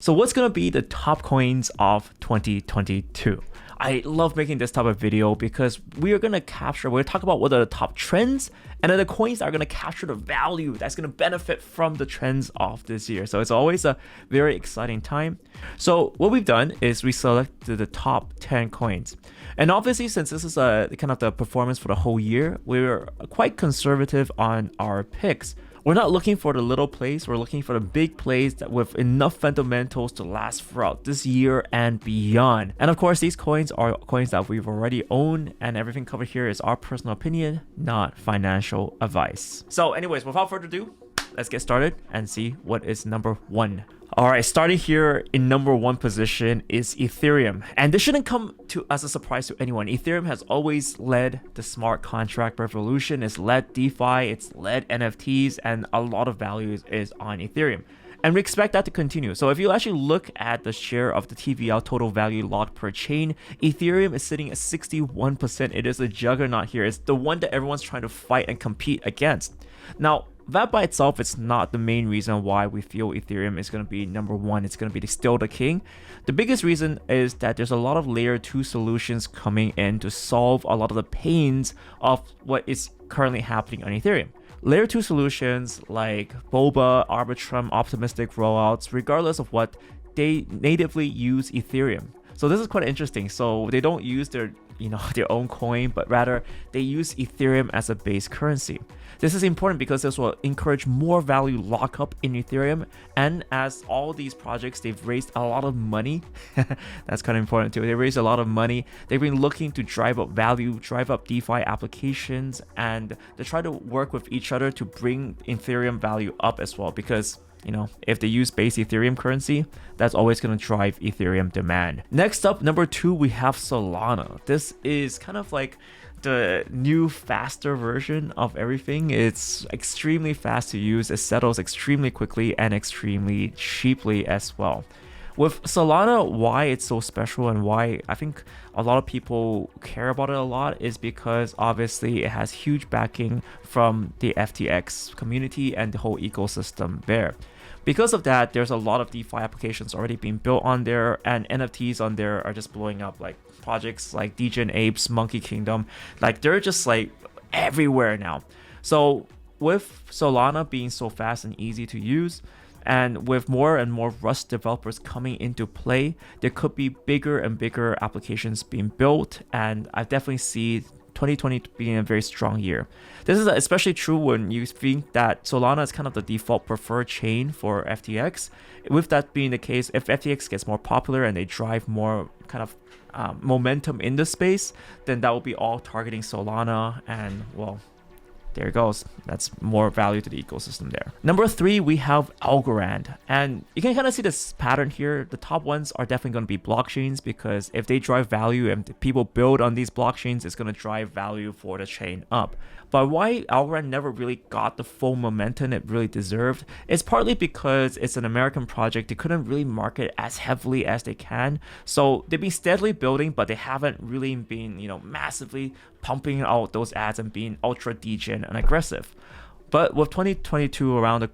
So what's going to be the top coins of 2022? I love making this type of video because we're going to talk about what are the top trends and then the coins that are going to capture the value that's going to benefit from the trends of this year. So it's always a very exciting time. So what we've done is we selected the top 10 coins. And obviously, since this is kind of the performance for the whole year, we're quite conservative on our picks. We're not looking for the little plays, we're looking for the big plays that with enough fundamentals to last throughout this year and beyond. And of course, these coins are coins that we've already owned, and everything covered here is our personal opinion, not financial advice. So anyways, without further ado, let's get started and see what is number one. All right, starting here in number one position is Ethereum. And this shouldn't come as a surprise to anyone. Ethereum has always led the smart contract revolution. It's led DeFi, it's led NFTs, and a lot of value is on Ethereum. And we expect that to continue. So if you actually look at the share of the TVL, total value locked per chain, Ethereum is sitting at 61%. It is a juggernaut here. It's the one that everyone's trying to fight and compete against. Now, that by itself is not the main reason why we feel Ethereum is going to be number one. It's going to be still the king. The biggest reason is that there's a lot of layer 2 solutions coming in to solve a lot of the pains of what is currently happening on Ethereum. Layer 2 solutions like Boba, Arbitrum, optimistic rollouts, regardless of what, they natively use Ethereum. So this is quite interesting. So they don't use their own coin, but rather they use Ethereum as a base currency. This is important because this will encourage more value lockup in Ethereum. And as all these projects, they've raised a lot of money. That's kind of important too. They raised a lot of money. They've been looking to drive up value, drive up DeFi applications, and they try to work with each other to bring Ethereum value up as well. Because if they use base Ethereum currency, that's always going to drive Ethereum demand. Next up, number two, we have Solana. This is kind of like the new faster version of everything. It's extremely fast to use. It settles extremely quickly and extremely cheaply as well. With Solana, why it's so special and why I think a lot of people care about it a lot is because obviously it has huge backing from the FTX community and the whole ecosystem there. Because of that, there's a lot of DeFi applications already being built on there, and NFTs on there are just blowing up. Like projects like Degen Apes, Monkey Kingdom, like they're just like everywhere now. So with Solana being so fast and easy to use, and with more and more Rust developers coming into play, there could be bigger and bigger applications being built, and I definitely see 2020 being a very strong year. This is especially true when you think that Solana is kind of the default preferred chain for FTX. With that being the case, if FTX gets more popular and they drive more kind of momentum in the space, then that will be all targeting Solana, and well, there it goes. That's more value to the ecosystem there. Number three, we have Algorand. And you can kind of see this pattern here. The top ones are definitely going to be blockchains, because if they drive value and people build on these blockchains, it's going to drive value for the chain up. But why Algorand never really got the full momentum it really deserved is partly because it's an American project. They couldn't really market as heavily as they can. So they've been steadily building, but they haven't really been, massively pumping out those ads and being ultra degen and aggressive. But with 2022 around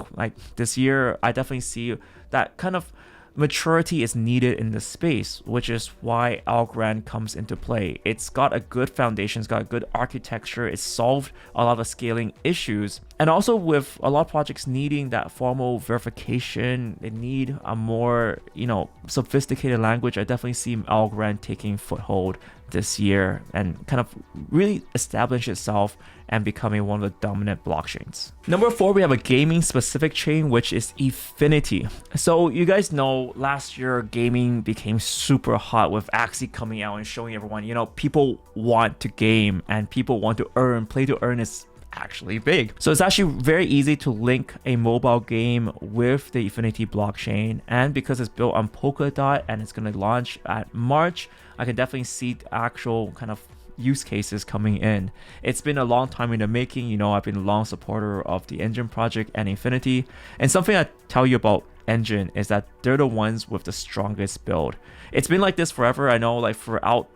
this year, I definitely see that kind of maturity is needed in this space, which is why Algorand comes into play. It's got a good foundation, it's got a good architecture, it's solved a lot of scaling issues. And also with a lot of projects needing that formal verification, they need a more, sophisticated language. I definitely see Algorand taking foothold this year and kind of really establish itself and becoming one of the dominant blockchains. Number four, we have a gaming specific chain, which is Infinity. So you guys know last year gaming became super hot with Axie coming out and showing everyone, people want to game and people want to earn. Play to earn is actually big. So it's actually very easy to link a mobile game with the Infinity blockchain, and because it's built on Polkadot and it's going to launch at March, I can definitely see the actual kind of use cases coming in. It's been a long time in the making. I've been a long supporter of the Engine project and Infinity, and something I tell you about engine is that they're the ones with the strongest build. It's been like this forever. I know, like throughout,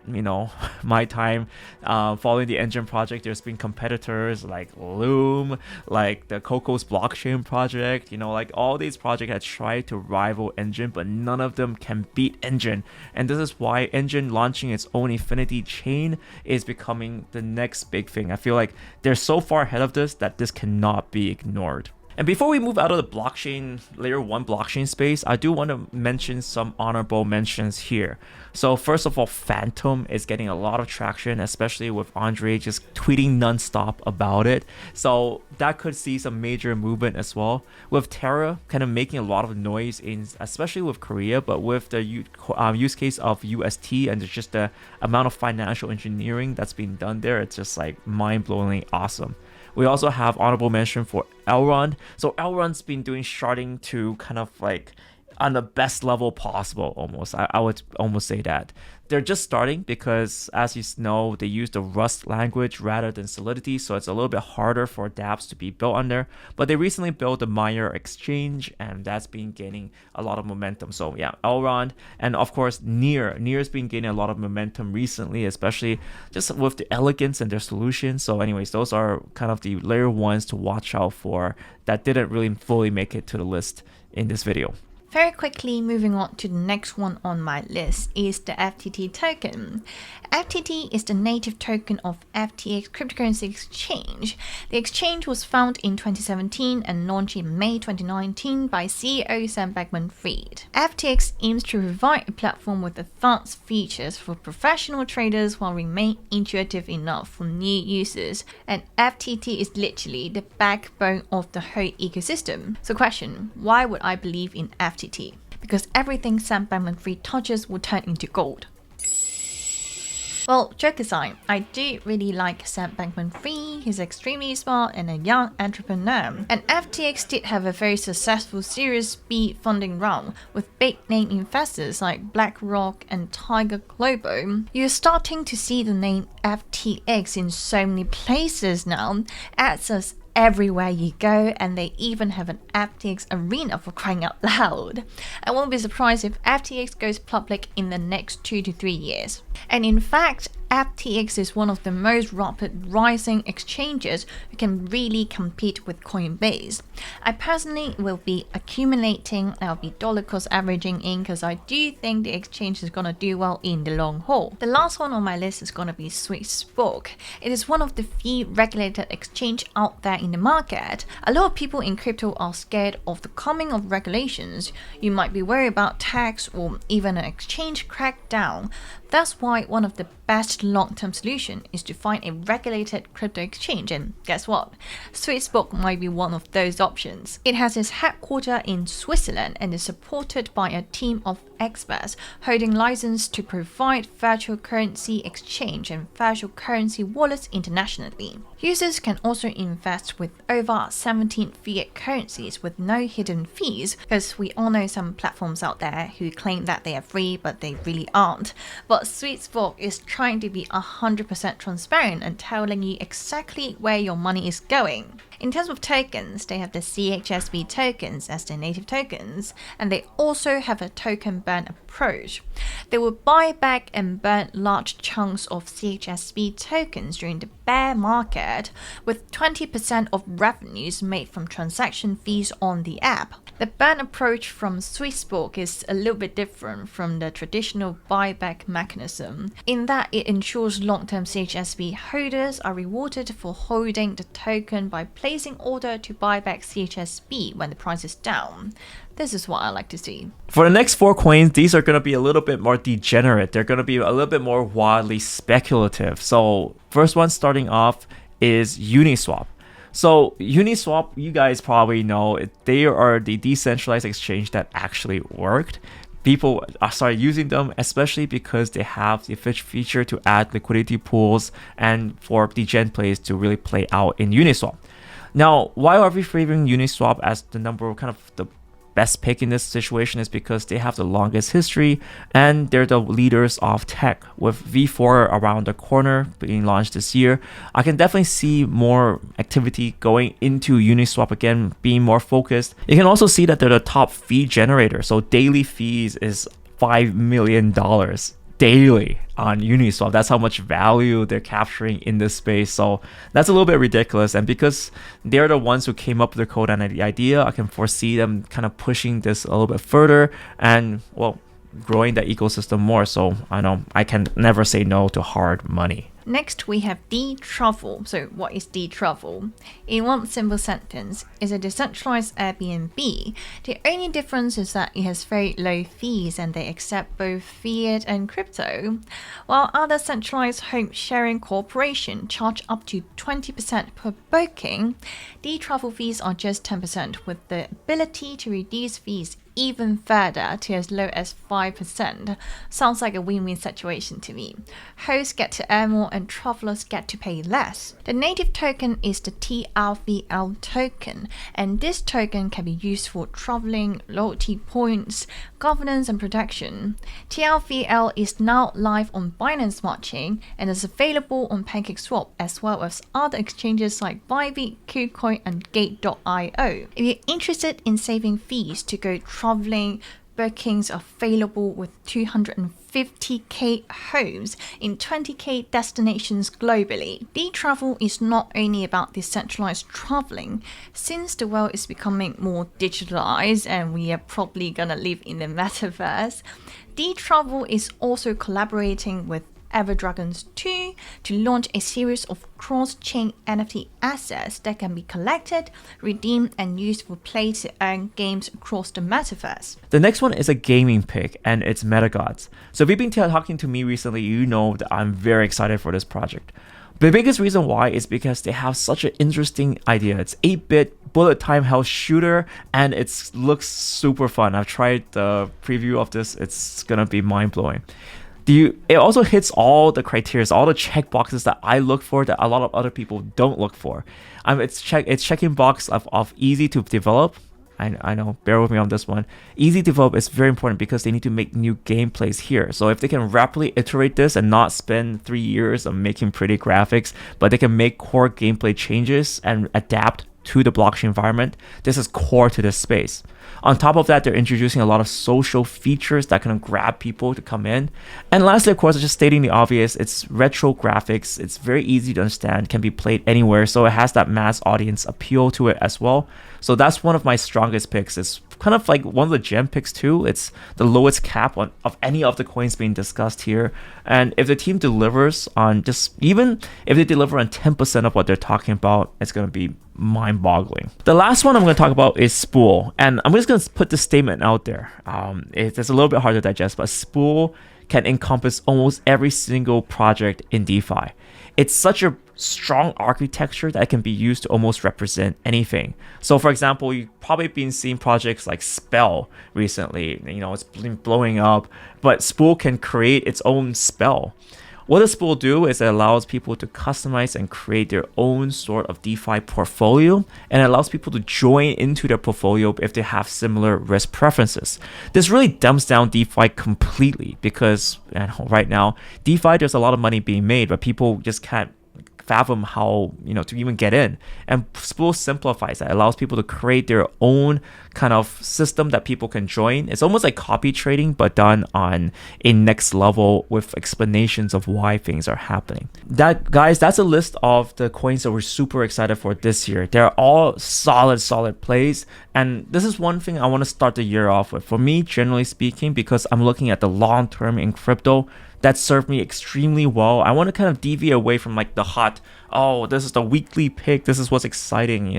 my time following the engine project, there's been competitors like Loom, like the Coco's blockchain project, like all these projects have tried to rival engine, but none of them can beat engine. And this is why engine launching its own Infinity chain is becoming the next big thing. I feel like they're so far ahead of this that this cannot be ignored. And before we move out of the blockchain, layer 1 blockchain space, I do want to mention some honorable mentions here. So first of all, Phantom is getting a lot of traction, especially with Andre just tweeting nonstop about it. So that could see some major movement as well. With Terra kind of making a lot of noise, especially with Korea, but with the use case of UST and just the amount of financial engineering that's being done there, it's just like mind-blowingly awesome. We also have honorable mention for Elrond. So Elrond's been starting to kind of like on the best level possible almost. I would almost say that. They're just starting because, as you know, they use the Rust language rather than Solidity, so it's a little bit harder for dApps to be built on there. But they recently built the Maya exchange, and that's been gaining a lot of momentum. So yeah, Elrond, and of course Near. Near's been gaining a lot of momentum recently, especially just with the elegance and their solutions. So anyways, those are kind of the layer 1s to watch out for that didn't really fully make it to the list in this video. Very quickly, moving on to the next one on my list is the FTT token. FTT is the native token of FTX cryptocurrency exchange. The exchange was founded in 2017 and launched in May 2019 by CEO Sam Bankman-Fried. FTX aims to provide a platform with advanced features for professional traders while remain intuitive enough for new users. And FTT is literally the backbone of the whole ecosystem. So question, why would I believe in FTT? Because everything Sam Bankman-Fried touches will turn into gold. Well, joke aside, I do really like Sam Bankman-Fried. He's extremely smart and a young entrepreneur. And FTX did have a very successful Series B funding round with big-name investors like BlackRock and Tiger Global. You're starting to see the name FTX in so many places now. Adds us everywhere you go, and they even have an FTX arena for crying out loud. I won't be surprised if FTX goes public in the next 2 to 3 years. And in fact, FTX is one of the most rapid rising exchanges who can really compete with Coinbase. I personally will be accumulating, I'll be dollar cost averaging in because I do think the exchange is going to do well in the long haul. The last one on my list is going to be Swissborg. It is one of the few regulated exchange out there in the market. A lot of people in crypto are scared of the coming of regulations. You might be worried about tax or even an exchange crackdown. That's why one of the best long-term solution is to find a regulated crypto exchange, and guess what? Swissborg might be one of those options. It has its headquarters in Switzerland and is supported by a team of experts holding license to provide virtual currency exchange and virtual currency wallets internationally. Users can also invest with over 17 fiat currencies with no hidden fees, because we all know some platforms out there who claim that they are free but they really aren't. But Swissborg is trying to be 100% transparent and telling you exactly where your money is going. In terms of tokens, they have the CHSB tokens as their native tokens, and they also have a token burn approach. They will buy back and burn large chunks of CHSB tokens during the bear market, with 20% of revenues made from transaction fees on the app. The burn approach from Swissborg is a little bit different from the traditional buyback mechanism, in that it ensures long-term CHSB holders are rewarded for holding the token by placing order to buy back CHSB when the price is down. This is what I like to see. For the next 4 coins, these are going to be a little bit more degenerate. They're going to be a little bit more wildly speculative. So first one starting off is Uniswap. So Uniswap, you guys probably know, they are the decentralized exchange that actually worked. People started using them, especially because they have the feature to add liquidity pools and for degen plays to really play out in Uniswap. Now, why are we favoring Uniswap as the kind of the best pick in this situation is because they have the longest history and they're the leaders of tech. With V4 around the corner being launched this year, I can definitely see more activity going into Uniswap again, being more focused. You can also see that they're the top fee generator. So daily fees is $5 million daily on Uniswap. That's how much value they're capturing in this space. So that's a little bit ridiculous. And because they're the ones who came up with the code and the idea, I can foresee them kind of pushing this a little bit further and, well, growing the ecosystem more. So I know I can never say no to hard money. Next, we have D-Travel. So what is D-Travel? In one simple sentence, it's a decentralized Airbnb. The only difference is that it has very low fees and they accept both fiat and crypto. While other centralized home sharing corporations charge up to 20% per booking, D-Travel fees are just 10% with the ability to reduce fees even further to as low as 5%. Sounds like a win-win situation to me. Hosts get to earn more and travelers get to pay less. The native token is the TRVL token, and this token can be used for traveling, loyalty points, governance and protection. TRVL is now live on Binance Smart Chain and is available on PancakeSwap as well as other exchanges like Bybit, KuCoin and Gate.io. If you're interested in saving fees to go traveling, bookings are available with 250k homes in 20k destinations globally. D-Travel is not only about decentralized traveling. Since the world is becoming more digitalized and we are probably gonna live in the metaverse, D-Travel is also collaborating with Everdragons 2 to launch a series of cross-chain NFT assets that can be collected, redeemed, and used for play to earn games across the metaverse. The next one is a gaming pick, and it's MetaGods. So if you've been talking to me recently, you know that I'm very excited for this project. The biggest reason why is because they have such an interesting idea. It's 8-bit bullet time hell shooter, and it looks super fun. I've tried the preview of this. It's gonna be mind-blowing. It also hits all the criteria, all the check boxes that I look for that a lot of other people don't look for. It's checking box of easy to develop. I know, bear with me on this one. Easy to develop is very important because they need to make new gameplays here. So if they can rapidly iterate this and not spend 3 years of making pretty graphics, but they can make core gameplay changes and adapt to the blockchain environment, this is core to this space. On top of that, they're introducing a lot of social features that can grab people to come in. And lastly, of course, just stating the obvious, it's retro graphics. It's very easy to understand, can be played anywhere. So it has that mass audience appeal to it as well. So that's one of my strongest picks. It's kind of like one of the gem picks too. It's the lowest cap of any of the coins being discussed here. And if the team delivers on even if they deliver on 10% of what they're talking about, it's going to be mind-boggling. The last one I'm going to talk about is Spool. And I'm just going to put this statement out there. It's a little bit hard to digest, but Spool can encompass almost every single project in DeFi. It's such a strong architecture that can be used to almost represent anything. So for example, you've probably been seeing projects like Spell recently. It's been blowing up, but Spool can create its own spell. What does Spool do is it allows people to customize and create their own sort of DeFi portfolio, and it allows people to join into their portfolio if they have similar risk preferences. This really dumps down DeFi completely because right now, DeFi, there's a lot of money being made, but people just can't fathom how to even get in. And Spool simplifies that. It allows people to create their own kind of system that people can join. It's almost like copy trading, but done on a next level with explanations of why things are happening. That's a list of the coins that we're super excited for this year. They're all solid plays, and this is one thing I want to start the year off with. For me, generally speaking, because I'm looking at the long term in crypto, that served me extremely well. I want to kind of deviate away from like the hot, this is the weekly pick, this is what's exciting,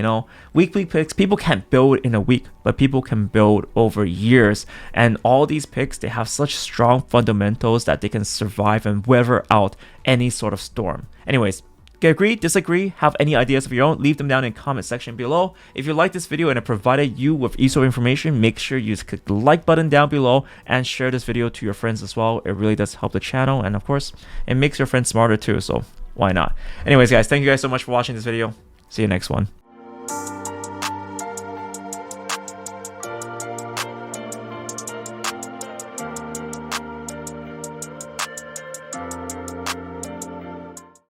Weekly picks, people can't build in a week, but people can build over years. And all these picks, they have such strong fundamentals that they can survive and weather out any sort of storm. Anyways, agree, disagree, have any ideas of your own, leave them down in the comment section below. If you like this video and it provided you with useful information, make sure you click the like button down below and share this video to your friends as well. It really does help the channel, and of course, it makes your friends smarter too, so why not? Anyways, guys, thank you guys so much for watching this video. See you next one.